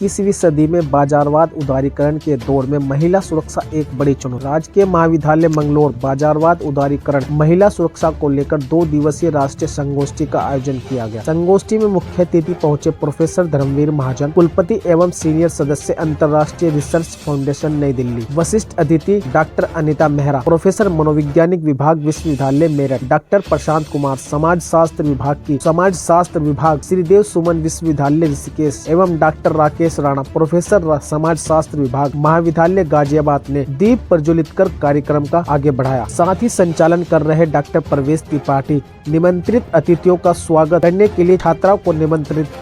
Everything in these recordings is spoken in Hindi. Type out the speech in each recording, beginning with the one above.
21वीं सदी में बाजारवाद उदारीकरण के दौर में महिला सुरक्षा एक बड़ी चुनौती। राजकीय महाविद्यालय मंगलौर बाजारवाद उदारीकरण महिला सुरक्षा को लेकर 2 दिवसीय राष्ट्रीय संगोष्ठी का आयोजन किया गया। संगोष्ठी में मुख्य अतिथि पहुंचे प्रोफेसर धर्मवीर महाजन, कुलपति एवं सीनियर सदस्य अंतर्राष्ट्रीय रिसर्च फाउंडेशन नई दिल्ली। वरिष्ठ अतिथि डॉक्टर अनिता मेहरा, प्रोफेसर मनोविज्ञानिक विभाग विश्वविद्यालय मेरठ, डॉक्टर प्रशांत कुमार, समाज शास्त्र विभाग श्रीदेव सुमन विश्वविद्यालय ऋषिकेश एवं डॉक्टर राकेश राणा, प्रोफेसर समाज शास्त्र विभाग महाविद्यालय गाजियाबाद ने दीप प्रज्वलित कर कार्यक्रम का आगे बढ़ाया। साथ ही संचालन कर रहे डॉक्टर प्रवेश त्रिपाठी निमंत्रित अतिथियों का स्वागत करने के लिए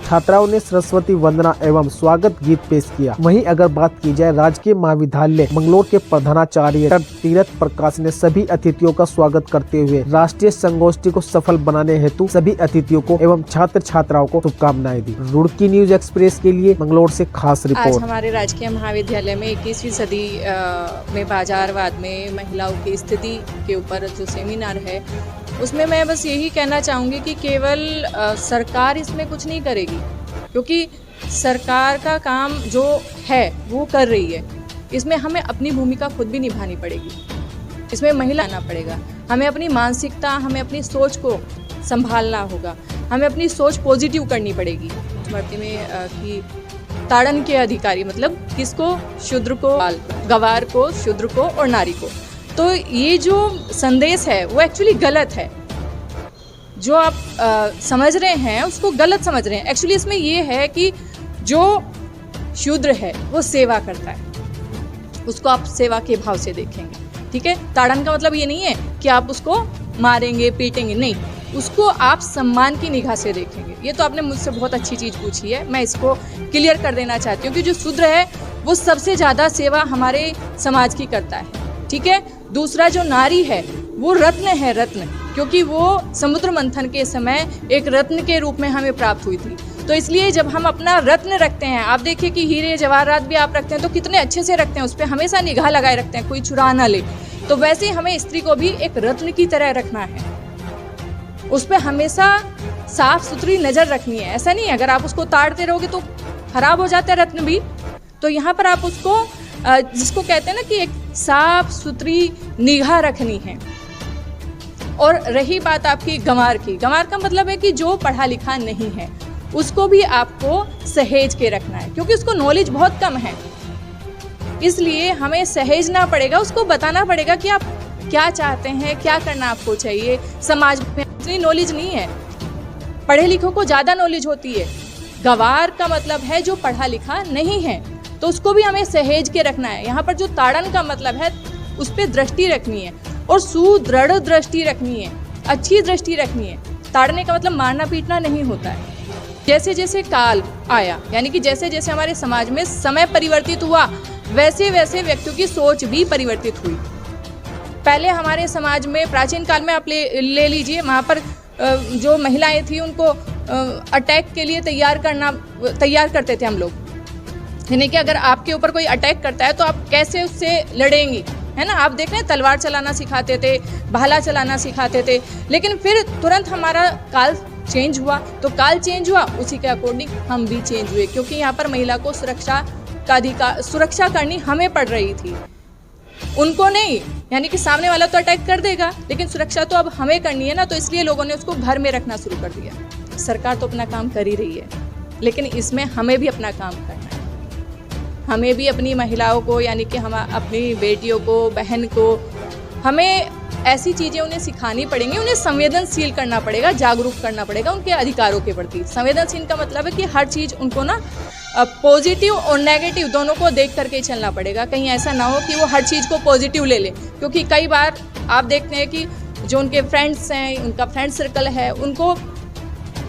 छात्राओं ने सरस्वती वंदना एवं स्वागत गीत पेश किया। वहीं अगर बात की जाए राजकीय महाविद्यालय मंगलौर के प्रधानाचार्य तीरथ प्रकाश ने सभी अतिथियों का स्वागत करते हुए राष्ट्रीय संगोष्ठी को सफल बनाने हेतु सभी अतिथियों को एवं छात्र छात्राओं को शुभकामनाएं दी। रुड़की न्यूज एक्सप्रेस के लिए मंगलौर से खास रिपोर्ट। आज हमारे राजकीय महाविद्यालय में 21वीं सदी में बाजारवाद में महिलाओं की स्थिति के ऊपर जो सेमिनार है, उसमें मैं बस यही कहना चाहूँगी कि केवल सरकार इसमें कुछ नहीं करेगी, क्योंकि सरकार का काम जो है वो कर रही है। इसमें हमें अपनी भूमिका खुद भी निभानी पड़ेगी, इसमें महिला आना पड़ेगा। हमें अपनी मानसिकता, हमें अपनी सोच को संभालना होगा, हमें अपनी सोच पॉजिटिव करनी पड़ेगी। स्मृति में कि ताड़न के अधिकारी मतलब किसको, शूद्र को, गवार को, शूद्र को और नारी को। तो ये जो संदेश है वो एक्चुअली गलत है। जो आप समझ रहे हैं उसको गलत समझ रहे हैं। एक्चुअली इसमें ये है कि जो शूद्र है वो सेवा करता है, उसको आप सेवा के भाव से देखेंगे, ठीक है। ताड़न का मतलब ये नहीं है कि आप उसको मारेंगे पीटेंगे, नहीं, उसको आप सम्मान की निगाह से देखेंगे। ये तो आपने मुझसे बहुत अच्छी चीज़ पूछी है, मैं इसको क्लियर कर देना चाहती हूँ कि जो शूद्र है वो सबसे ज़्यादा सेवा हमारे समाज की करता है, ठीक है। दूसरा जो नारी है वो रत्न है, रत्न, क्योंकि वो समुद्र मंथन के समय एक रत्न के रूप में हमें प्राप्त हुई थी। तो इसलिए जब हम अपना रत्न रखते हैं, आप देखिए कि हीरे जवाहरात भी आप रखते हैं तो कितने अच्छे से रखते हैं, उस पर हमेशा निगाह लगाए रखते हैं, कोई चुरा ना ले। तो वैसे ही हमें स्त्री को भी एक रत्न की तरह रखना है, उस पर हमेशा साफ सुथरी नज़र रखनी है। ऐसा नहीं है अगर आप उसको ताड़ते रहोगे तो खराब हो जाता है रत्न भी। तो यहाँ पर आप उसको जिसको कहते हैं ना कि एक साफ सुथरी निगाह रखनी है। और रही बात आपकी गंवार की, गंवार का मतलब है कि जो पढ़ा लिखा नहीं है उसको भी आपको सहेज के रखना है, क्योंकि उसको नॉलेज बहुत कम है। इसलिए हमें सहेजना पड़ेगा, उसको बताना पड़ेगा कि आप क्या चाहते हैं, क्या करना आपको चाहिए। समाज में इतनी नॉलेज नहीं है, पढ़े लिखों को ज़्यादा नॉलेज होती है। गंवार का मतलब है जो पढ़ा लिखा नहीं है, तो उसको भी हमें सहेज के रखना है। यहाँ पर जो ताड़न का मतलब है उस पर दृष्टि रखनी है और सुदृढ़ दृष्टि रखनी है, अच्छी दृष्टि रखनी है। ताड़ने का मतलब मारना पीटना नहीं होता है। जैसे जैसे काल आया, यानी कि जैसे जैसे हमारे समाज में समय परिवर्तित हुआ, वैसे वैसे व्यक्तियों की सोच भी परिवर्तित हुई। पहले हमारे समाज में प्राचीन काल में आप ले लीजिए, वहाँ पर जो महिलाएं थी उनको अटैक के लिए तैयार करते थे हम लोग। यानी कि अगर आपके ऊपर कोई अटैक करता है तो आप कैसे उससे लड़ेंगी, है ना। आप देख रहे हैं तलवार चलाना सिखाते थे, भाला चलाना सिखाते थे। लेकिन फिर तुरंत हमारा काल चेंज हुआ, तो काल चेंज हुआ उसी के अकॉर्डिंग हम भी चेंज हुए, क्योंकि यहाँ पर महिला को सुरक्षा करनी हमें पड़ रही थी, उनको नहीं। यानी कि सामने वाला तो अटैक कर देगा, लेकिन सुरक्षा तो अब हमें करनी है ना। तो इसलिए लोगों ने उसको घर में रखना शुरू कर दिया। सरकार तो अपना काम कर ही रही है, लेकिन इसमें हमें भी अपना काम करना है। हमें भी अपनी महिलाओं को, यानी कि हम अपनी बेटियों को, बहन को, हमें ऐसी चीज़ें उन्हें सिखानी पड़ेंगी, उन्हें संवेदनशील करना पड़ेगा, जागरूक करना पड़ेगा उनके अधिकारों के प्रति। संवेदनशील का मतलब है कि हर चीज़ उनको ना पॉजिटिव और नेगेटिव दोनों को देख करके चलना पड़ेगा। कहीं ऐसा ना हो कि वो हर चीज़ को पॉजिटिव ले ले, क्योंकि कई बार आप देखते हैं कि जो उनके फ्रेंड्स हैं, उनका फ्रेंड सर्कल है, उनको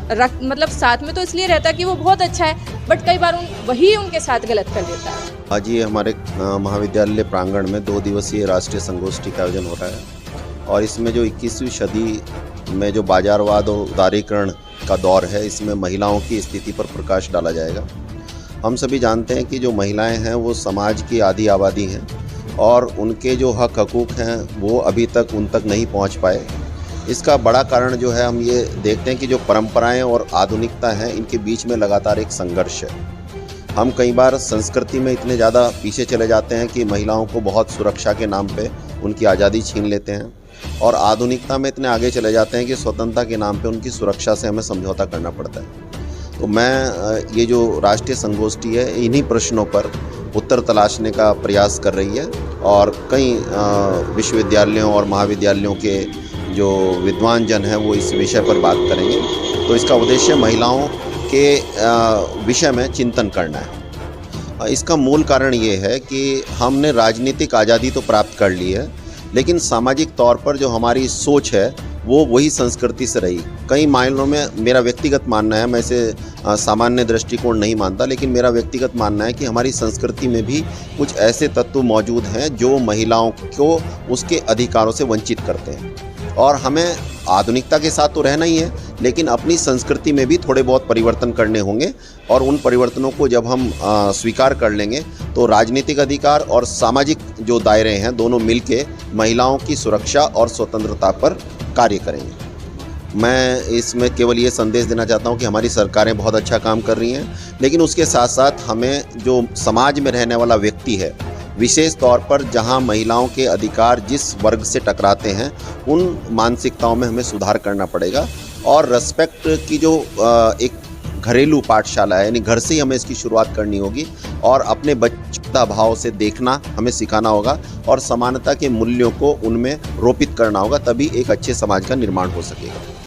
मतलब साथ में तो इसलिए रहता है कि वो बहुत अच्छा है, बट कई बार वही उनके साथ गलत कर देता है। आज ये हमारे महाविद्यालय प्रांगण में 2 दिवसीय राष्ट्रीय संगोष्ठी का आयोजन हो रहा है, और इसमें जो 21वीं सदी में जो बाजारवाद और उदारीकरण का दौर है, इसमें महिलाओं की स्थिति पर प्रकाश डाला जाएगा। हम सभी जानते हैं कि जो महिलाएं हैं वो समाज की आधी आबादी हैं, और उनके जो हक हकूक़ हैं वो अभी तक उन तक नहीं पहुंच पाए। इसका बड़ा कारण जो है, हम ये देखते हैं कि जो परंपराएं और आधुनिकता है, इनके बीच में लगातार एक संघर्ष है। हम कई बार संस्कृति में इतने ज़्यादा पीछे चले जाते हैं कि महिलाओं को बहुत सुरक्षा के नाम पे उनकी आज़ादी छीन लेते हैं, और आधुनिकता में इतने आगे चले जाते हैं कि स्वतंत्रता के नाम पे उनकी सुरक्षा से हमें समझौता करना पड़ता है। तो मैं ये जो राष्ट्रीय संगोष्ठी है, इन्हीं प्रश्नों पर उत्तर तलाशने का प्रयास कर रही है, और कई विश्वविद्यालयों और महाविद्यालयों के जो विद्वान जन हैं वो इस विषय पर बात करेंगे। तो इसका उद्देश्य महिलाओं के विषय में चिंतन करना है। इसका मूल कारण ये है कि हमने राजनीतिक आज़ादी तो प्राप्त कर ली है, लेकिन सामाजिक तौर पर जो हमारी सोच है वो वही संस्कृति से रही। कई मायनों में मेरा व्यक्तिगत मानना है, मैं इसे सामान्य दृष्टिकोण नहीं मानता, लेकिन मेरा व्यक्तिगत मानना है कि हमारी संस्कृति में भी कुछ ऐसे तत्व मौजूद हैं जो महिलाओं को उसके अधिकारों से वंचित करते हैं। और हमें आधुनिकता के साथ तो रहना ही है, लेकिन अपनी संस्कृति में भी थोड़े बहुत परिवर्तन करने होंगे, और उन परिवर्तनों को जब हम स्वीकार कर लेंगे तो राजनीतिक अधिकार और सामाजिक जो दायरे हैं दोनों मिलके महिलाओं की सुरक्षा और स्वतंत्रता पर कार्य करेंगे। मैं इसमें केवल ये संदेश देना चाहता हूँ कि हमारी सरकारें बहुत अच्छा काम कर रही हैं, लेकिन उसके साथ साथ हमें जो समाज में रहने वाला व्यक्ति है, विशेष तौर पर जहां महिलाओं के अधिकार जिस वर्ग से टकराते हैं, उन मानसिकताओं में हमें सुधार करना पड़ेगा। और रेस्पेक्ट की जो एक घरेलू पाठशाला है, यानी घर से ही हमें इसकी शुरुआत करनी होगी, और अपने बच्चा भाव से देखना हमें सिखाना होगा, और समानता के मूल्यों को उनमें रोपित करना होगा, तभी एक अच्छे समाज का निर्माण हो सकेगा।